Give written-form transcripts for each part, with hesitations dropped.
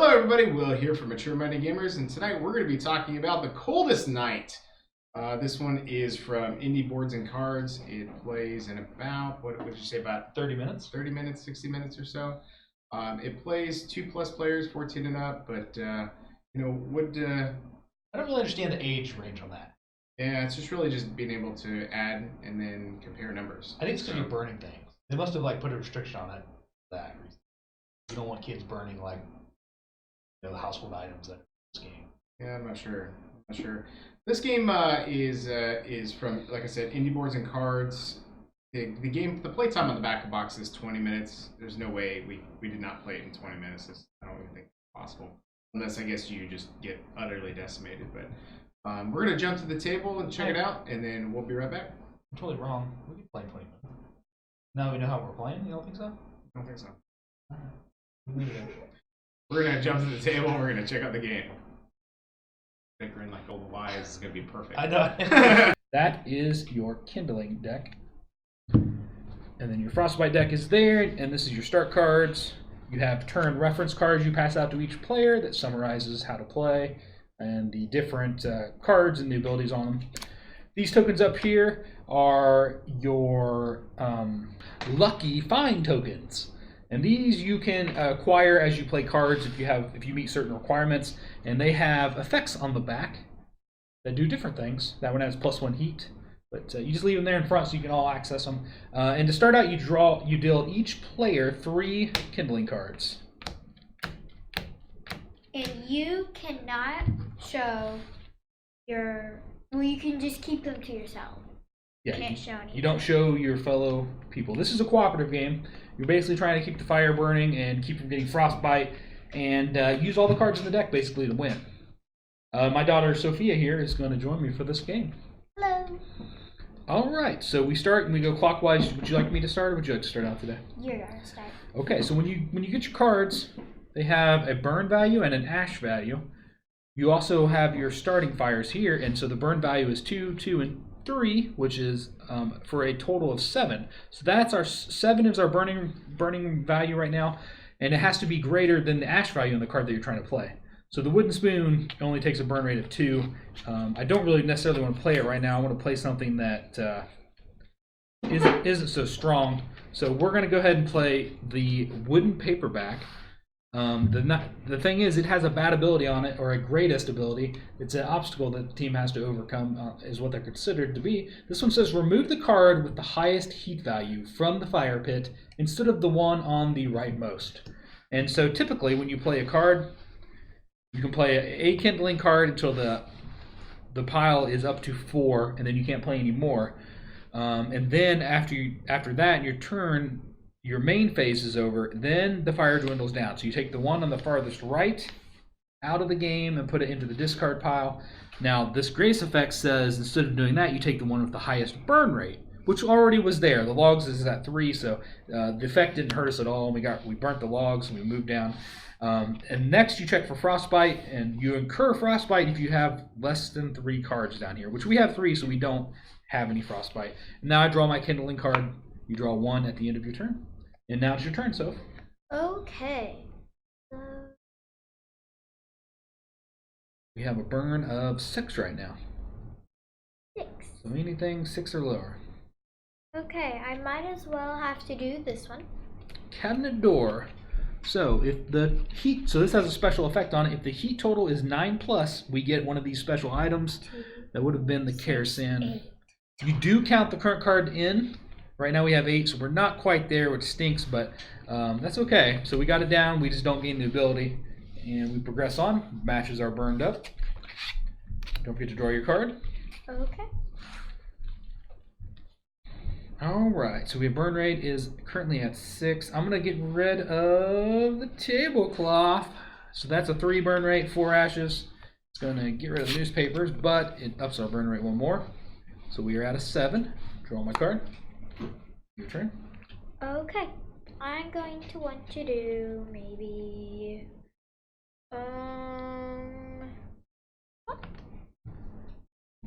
Hello everybody, Will here from Mature Minded Gamers, and tonight we're going to be talking about the Coldest Night. This one is from Indie Boards and Cards. It plays in about, what would you say, about 30 minutes? 30 minutes, 60 minutes or so. It plays 2+ players, 14 and up, but, I don't really understand the age range on that. Yeah, it's just really just being able to add and then compare numbers. I think it's because you're burning things. They must have put a restriction on it for that reason. You don't want kids burning the household items that are in this game. Yeah, I'm not sure. This game is from, like I said, Indie Boards and Cards. The playtime on the back of the box is 20 minutes. There's no way we did not play it in 20 minutes. I don't even think it's possible. Unless, I guess, you just get utterly decimated. But we're going to jump to the table and check it out, and then we'll be right back. I'm totally wrong. We can play 20 minutes. Now we know how we're playing? You don't think so? I don't think so. All right. We're going to jump to the table, and we're going to check out the game. Bickering like old wives is going to be perfect. I know. That is your kindling deck. And then your frostbite deck is there, and this is your start cards. You have turn reference cards you pass out to each player that summarizes how to play and the different cards and the abilities on them. These tokens up here are your lucky find tokens. And these you can acquire as you play cards if you meet certain requirements, and they have effects on the back that do different things. That one has +1 heat, but you just leave them there in front so you can all access them. And to start out, you deal each player 3 kindling cards. And you cannot show you can just keep them to yourself. Yeah, you can't show anything. You don't show your fellow people. This is a cooperative game. You're basically trying to keep the fire burning and keep from getting frostbite, and use all the cards in the deck basically to win. My daughter Sophia here is going to join me for this game. Hello. All right, so we start and we go clockwise. Would you like me to start, or would you like to start out today? You're gonna start. Okay, so when you get your cards, they have a burn value and an ash value. You also have your starting fires here, and so the burn value is 2, 2, and 3, which is for a total of 7. So that's our 7 is our burning value right now, and it has to be greater than the ash value on the card that you're trying to play. So the wooden spoon only takes a burn rate of 2. I don't really necessarily want to play it right now. I want to play something that isn't so strong. So we're going to go ahead and play the wooden paperback. The thing is, it has a bad ability on it, or a greatest ability. It's an obstacle that the team has to overcome, is what they're considered to be. This one says, remove the card with the highest heat value from the fire pit instead of the one on the rightmost. And so typically when you play a card, you can play a kindling card until the pile is up to 4, and then you can't play any more. And then after that, your turn, your main phase is over, then the fire dwindles down. So you take the one on the farthest right out of the game and put it into the discard pile. Now this grace effect says instead of doing that, you take the one with the highest burn rate, which already was there. The logs is at 3, so the effect didn't hurt us at all. We burnt the logs and we moved down. And next you check for frostbite, and you incur frostbite if you have less than 3 cards down here, which we have 3, so we don't have any frostbite. Now I draw my kindling card. You draw 1 at the end of your turn. And now it's your turn, Soph. Okay. We have a burn of 6 right now. 6. So anything 6 or lower. Okay, I might as well have to do this one. Cabinet door. So if the heat, so this has a special effect on it. If the heat total is 9+, we get one of these special items. That would have been the kerosene. You do count the current card in. Right now we have 8, so we're not quite there, which stinks, but that's okay. So we got it down, we just don't gain the ability. And we progress on. Matches are burned up. Don't forget to draw your card. Okay. Alright, so we have burn rate is currently at 6. I'm going to get rid of the tablecloth. So that's a 3 burn rate, 4 ashes. It's going to get rid of the newspapers, but it ups our burn rate 1 more. So we are at a 7. Draw my card. Your turn. Okay. I'm going to want to do maybe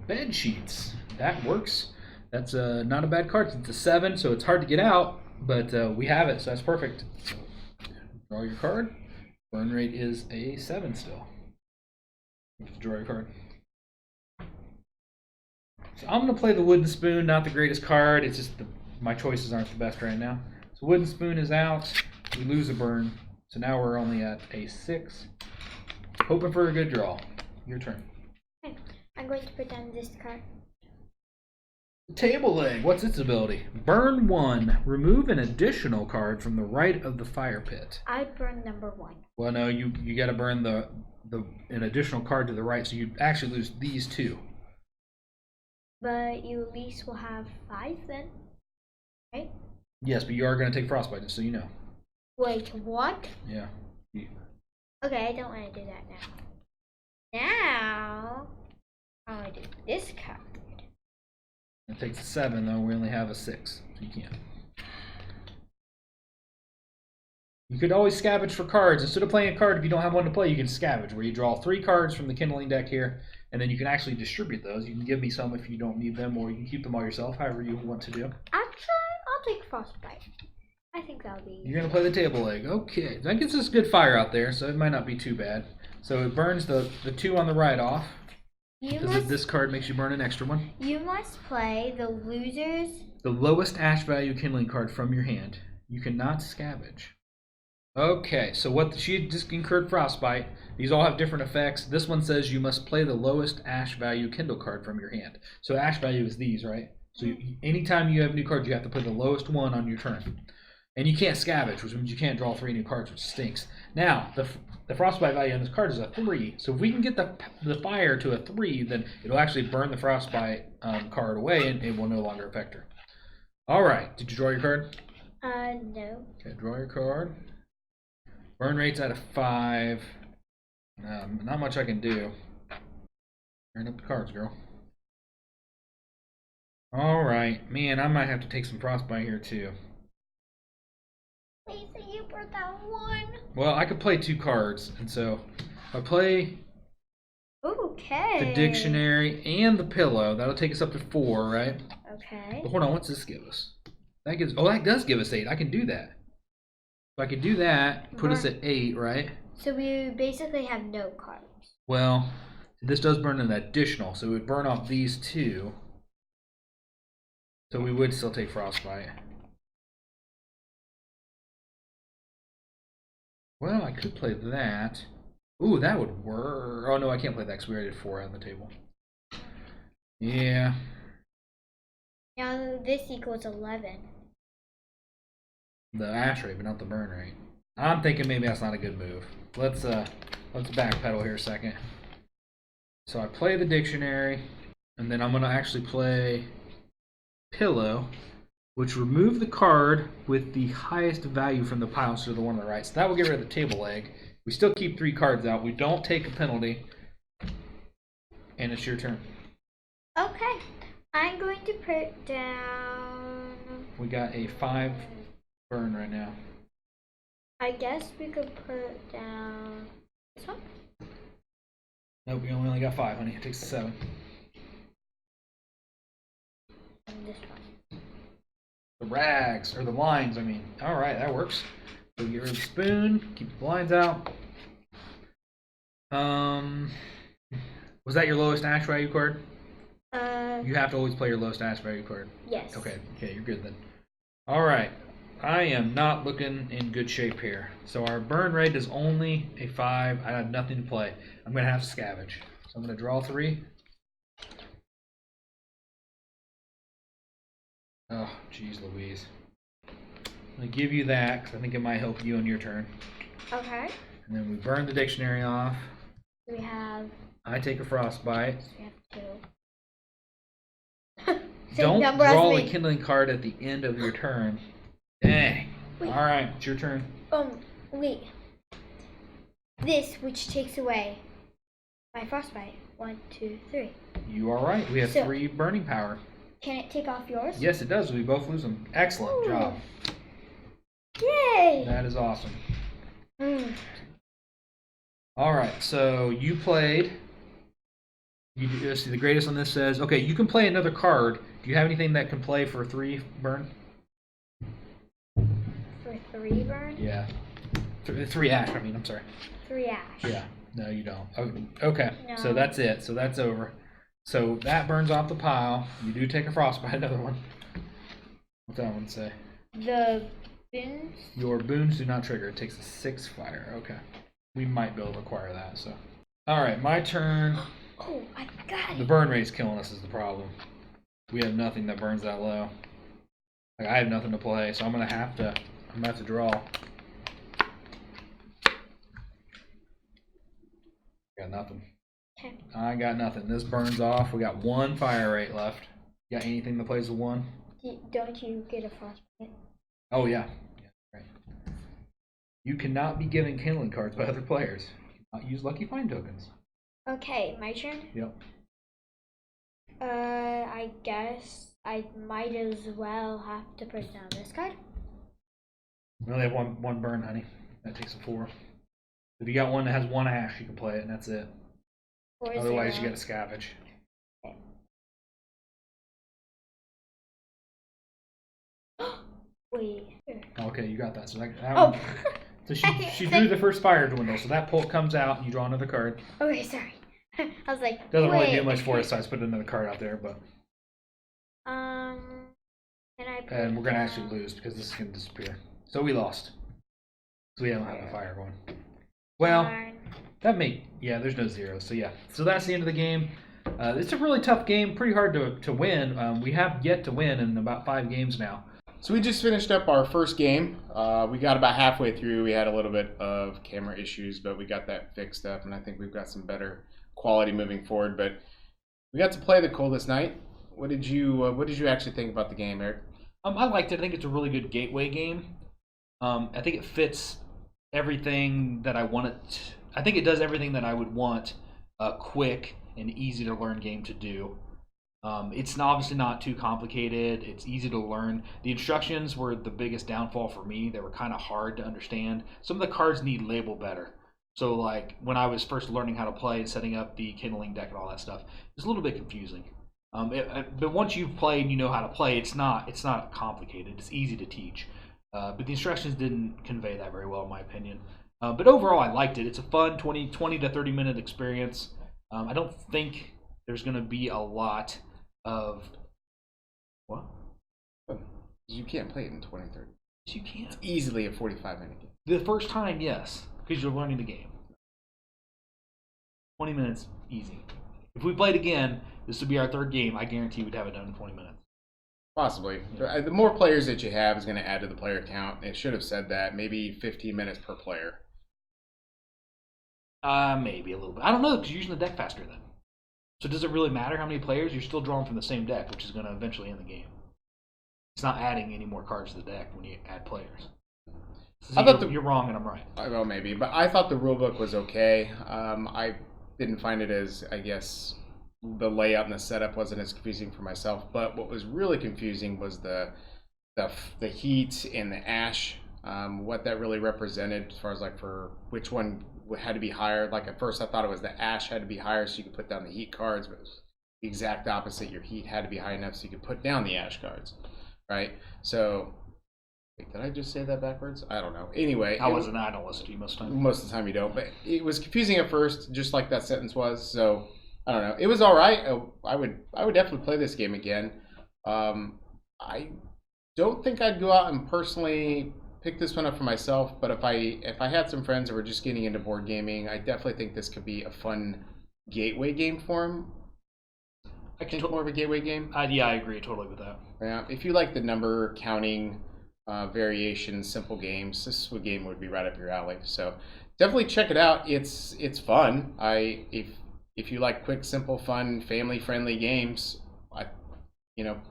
bed sheets. That works. That's not a bad card. It's a 7, so it's hard to get out, but we have it, so that's perfect. So draw your card. Burn rate is a 7 still. You have to draw your card. So I'm going to play the wooden spoon, not the greatest card. It's just my choices aren't the best right now. So wooden spoon is out. We lose a burn. So now we're only at a 6. Hoping for a good draw. Your turn. Okay. I'm going to put down this card. Table leg. What's its ability? Burn 1. Remove an additional card from the right of the fire pit. I burn number 1. Well, no, you got to burn an additional card to the right, so you actually lose these 2. But you at least will have 5 then, right? Yes, but you are going to take frostbite, just so you know. Wait, what? Yeah. Okay, I don't want to do that now. Now, I'm going to do this card. It takes a 7, though. We only have a 6, so you can't. You could always scavenge for cards. Instead of playing a card, if you don't have one to play, you can scavenge, where you draw 3 cards from the kindling deck here, and then you can actually distribute those. You can give me some if you don't need them, or you can keep them all yourself, however you want to do. Actually, I'll take frostbite. I think that'll be. You're going to play the table leg. Okay. That gives us good fire out there, so it might not be too bad. So it burns the 2 on the right off. This card makes you burn an extra one. You must play the losers. The lowest ash value kindling card from your hand. You cannot scavenge. Okay, so what she just incurred frostbite. These all have different effects. This one says you must play the lowest ash value kindle card from your hand. So ash value is these, right? So anytime you have new cards, you have to put the lowest one on your turn. And you can't scavenge, which means you can't draw 3 new cards, which stinks. Now, the frostbite value on this card is a 3. So if we can get the fire to a 3, then it'll actually burn the frostbite card away, and it will no longer affect her. All right. Did you draw your card? No. Okay, draw your card. Burn rate's at a 5. Not much I can do. Turn up the cards, girl. All right. Man, I might have to take some frostbite here, too. Lisa, you brought that 1. Well, I could play 2 cards, and so if I play Okay. the dictionary and the pillow, that'll take us up to 4, right? Okay. But hold on, what's this give us? That does give us 8. I can do that. If I could do that, put us at 8, right? So we basically have no cards. Well, this does burn an additional, so it would burn off these 2. So we would still take frostbite. Well, I could play that. Ooh, that would work. Oh, no, I can't play that because we already did 4 on the table. Yeah. Now this equals 11. The ash rate, but not the burn rate. I'm thinking maybe that's not a good move. Let's backpedal here a second. So I play the dictionary, and then I'm going to actually play pillow, which remove the card with the highest value from the pile instead of the one on the right. So that will get rid of the table leg. We still keep 3 cards out. We don't take a penalty. And it's your turn. Okay. I'm going to put down. We got a 5 burn right now. I guess we could put down this one. Nope, we only got 5, honey. It takes a 7. And this one. The rags, or the blinds, I mean. Alright, that works. So get rid of the spoon, keep the blinds out. Was that your lowest ash value card? You have to always play your lowest ash value card. Yes. Okay, you're good then. Alright, I am not looking in good shape here. So our burn rate is only a 5. I have nothing to play. I'm going to have to scavenge. So I'm going to draw 3. Oh, jeez Louise. I'm going to give you that because I think it might help you on your turn. Okay. And then we burn the dictionary off. We have. I take a frostbite. We have 2. Don't draw a kindling card at the end of your turn. Dang. Alright, it's your turn. Wait. This, which takes away my frostbite. 1, 2, 3. You are right. We have 3 burning power. Can it take off yours? Yes, it does. We both lose them. Excellent job. Yay! That is awesome. Alright, so you played. See, the greatest on this says, okay, you can play another card. Do you have anything that can play for 3 burn? For 3 burn? Yeah. Three ash. I mean, I'm sorry. 3 ash. Yeah. No, you don't. Okay. So No. that's it. So that's over. So that burns off the pile. You do take a frostbite. Another one. What's that one say? The boons. Your boons do not trigger. It takes a 6 fire. Okay. We might be able to acquire that. So. All right, my turn. Oh, I got The it. burn rate's killing us is the problem. We have nothing that burns that low. Like, I have nothing to play, so I'm gonna have to draw. Got nothing. Okay. I got nothing. This burns off. We got 1 fire rate left. You got anything that plays with 1? Don't you get a frostbite? Oh yeah. Yeah, right. You cannot be given kindling cards by other players. You cannot use lucky find tokens. Okay, my turn. Yep. I guess I might as well have to put down this card. We only have one burn, honey. That takes a 4. If you got one that has 1 ash, you can play it, and that's it. 4 Otherwise, 0. you got to scavenge. Wait. Okay, you got that. So that Oh. one. So she drew the first fire dwindle. So that pull comes out, and you draw another card. Okay, sorry. I was like, Doesn't wait. really do much for us, so I just put another card out there. But Can I put and we're gonna down- actually lose because this is gonna disappear. So we lost. So we don't have the fire going. Well, Darn. there's no zeros. So yeah, so that's the end of the game. It's a really tough game, pretty hard to win. We have yet to win in about 5 games now. So we just finished up our first game. We got about halfway through. We had a little bit of camera issues, but we got that fixed up, and I think we've got some better quality moving forward. But we got to play the Coldest Night. What did you actually think about the game, Eric? I liked it. I think it's a really good gateway game. I think it fits everything that I wanted. I think it does everything that I would want a quick and easy to learn game to do. It's obviously not too complicated. It's easy to learn. The instructions were the biggest downfall for me. They were kind of hard to understand. Some of the cards need label better. So like when I was first learning how to play and setting up the kindling deck and all that stuff, it's a little bit confusing. But once you've played and you know how to play, it's not complicated. It's easy to teach. But the instructions didn't convey that very well, in my opinion. But overall, I liked it. It's a fun 20 to 30 minute experience. I don't think there's going to be a lot of what? You can't play it in 2030. Yes, you can. It's easily a 45-minute game. The first time, yes, because you're learning the game. 20 minutes, easy. If we played again, this would be our 3rd game. I guarantee we'd have it done in 20 minutes. Possibly. The more players that you have is going to add to the player count. It should have said that. Maybe 15 minutes per player. Maybe a little bit. I don't know, because you're using the deck faster then. So does it really matter how many players? You're still drawing from the same deck, which is going to eventually end the game. It's not adding any more cards to the deck when you add players. So you're wrong and I'm right. Well, maybe. But I thought the rulebook was okay. I didn't find it as, I guess, the layout and the setup wasn't as confusing for myself. But what was really confusing was the heat and the ash. What that really represented as far as like for which one had to be higher. Like at first I thought it was the ash had to be higher so you could put down the heat cards, but it was the exact opposite. Your heat had to be high enough so you could put down the ash cards, right? So, wait, did I just say that backwards? I don't know. Anyway, I don't listen to you most of the time. Most of the time you don't, but it was confusing at first, just like that sentence was. So I don't know. It was all right. I would definitely play this game again. I don't think I'd go out and personally pick this one up for myself, but if I had some friends that were just getting into board gaming, I definitely think this could be a fun gateway game for them. I think more of a gateway game. Yeah, I agree totally with that. Yeah, if you like the number counting, variation, simple games, this game would be right up your alley. So definitely check it out. It's fun. If you like quick, simple, fun, family-friendly games,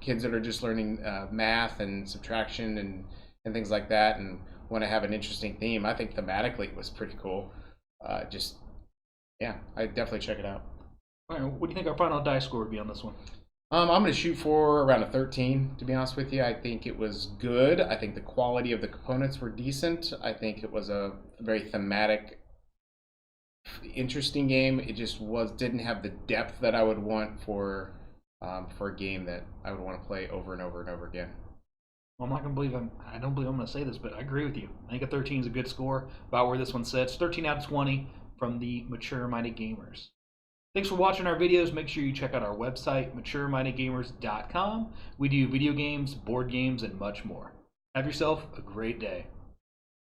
kids that are just learning math and subtraction and things like that, and want to have an interesting theme. I think thematically it was pretty cool. I definitely check it out. All right, what do you think our final die score would be on this one? I'm going to shoot for around a 13, to be honest with you. I think it was good. I think the quality of the components were decent. I think it was a very thematic, interesting game. It just didn't have the depth that I would want for a game that I would want to play over and over and over again. Well, I'm not gonna believe I don't believe I'm gonna say this, but I agree with you. I think a 13 is a good score, about where this one sits. 13 out of 20 from the Mature Minded Gamers. Thanks for watching our videos. Make sure you check out our website, maturemindedgamers.com. We do video games, board games, and much more. Have yourself a great day.